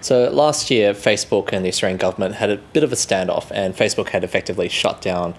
So last year, Facebook and the Australian government had a bit of a standoff, and Facebook had effectively shut down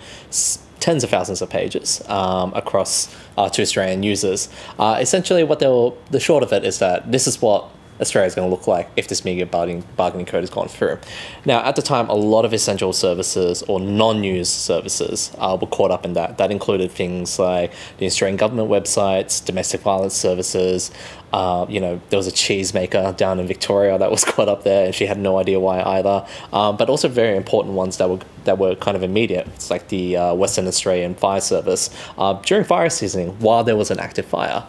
tens of thousands of pages across to Australian users. Essentially, the short of it is that this is what Australia is going to look like if this media bargaining code has gone through. Now, at the time, a lot of essential services or non-news services were caught up in that. That included things like the Australian government websites, domestic violence services. There was a cheesemaker down in Victoria that was caught up there, and she had no idea why either. But also very important ones that were kind of immediate. It's like the Western Australian Fire Service during fire seasoning while there was an active fire.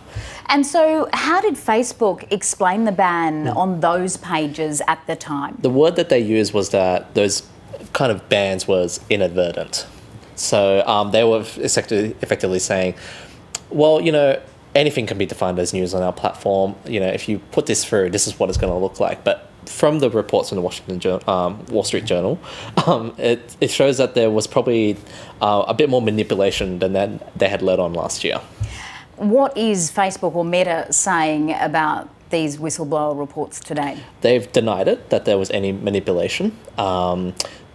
And so how did Facebook explain the ban on those pages at the time? The word that they used was that those kind of bans was inadvertent. So they were effectively saying, well, anything can be defined as news on our platform. If you put this through, this is what it's going to look like. But from the reports from the Wall Street Journal, it shows that there was probably a bit more manipulation than they had let on last year. What is Facebook or Meta saying about these whistleblower reports today? They've denied it, that there was any manipulation,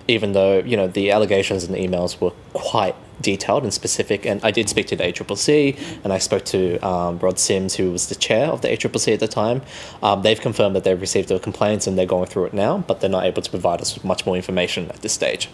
even though, the allegations and the emails were quite detailed and specific. And I did speak to the ACCC, and I spoke to Rod Sims, who was the chair of the ACCC at the time. They've confirmed that they've received the complaints and they're going through it now, but they're not able to provide us with much more information at this stage.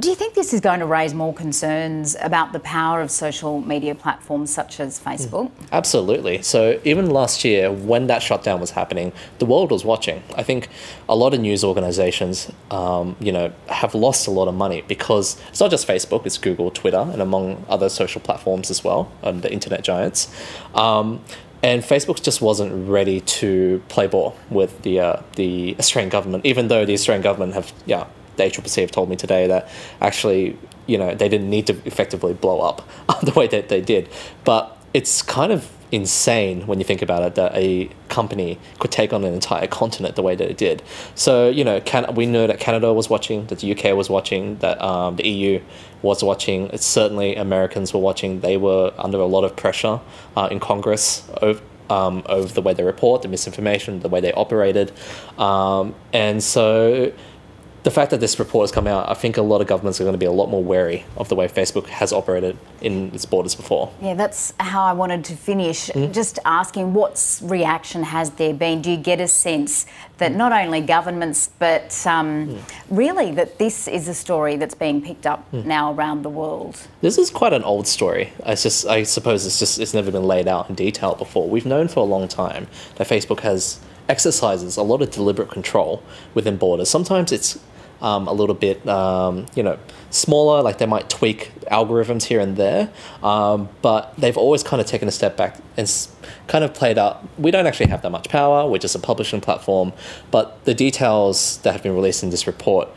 Do you think this is going to raise more concerns about the power of social media platforms such as Facebook? Absolutely. So even last year, when that shutdown was happening, the world was watching. I think a lot of news organizations, have lost a lot of money because it's not just Facebook, it's Google, Twitter, and among other social platforms as well, and the internet giants. And Facebook just wasn't ready to play ball with the Australian government, even though the Australian government the ACCC have told me today that actually, they didn't need to effectively blow up the way that they did. But it's kind of insane when you think about it that a company could take on an entire continent the way that it did. So, we know that Canada was watching, that the UK was watching, that the EU was watching. It's certainly Americans were watching. They were under a lot of pressure in Congress over the way they report, the misinformation, the way they operated. And so the fact that this report has come out, I think a lot of governments are going to be a lot more wary of the way Facebook has operated in its borders before. Yeah, that's how I wanted to finish. Just asking, what reaction has there been? Do you get a sense that not only governments, but really that this is a story that's being picked up now around the world? This is quite an old story. I suppose it's never been laid out in detail before. We've known for a long time that Facebook exercises a lot of deliberate control within borders. Sometimes it's a little bit, smaller, like they might tweak algorithms here and there, but they've always kind of taken a step back and kind of played out, we don't actually have that much power, we're just a publishing platform, but the details that have been released in this report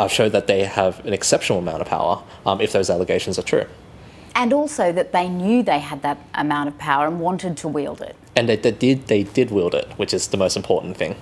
show that they have an exceptional amount of power if those allegations are true. And also that they knew they had that amount of power and wanted to wield it. And they did wield it, which is the most important thing.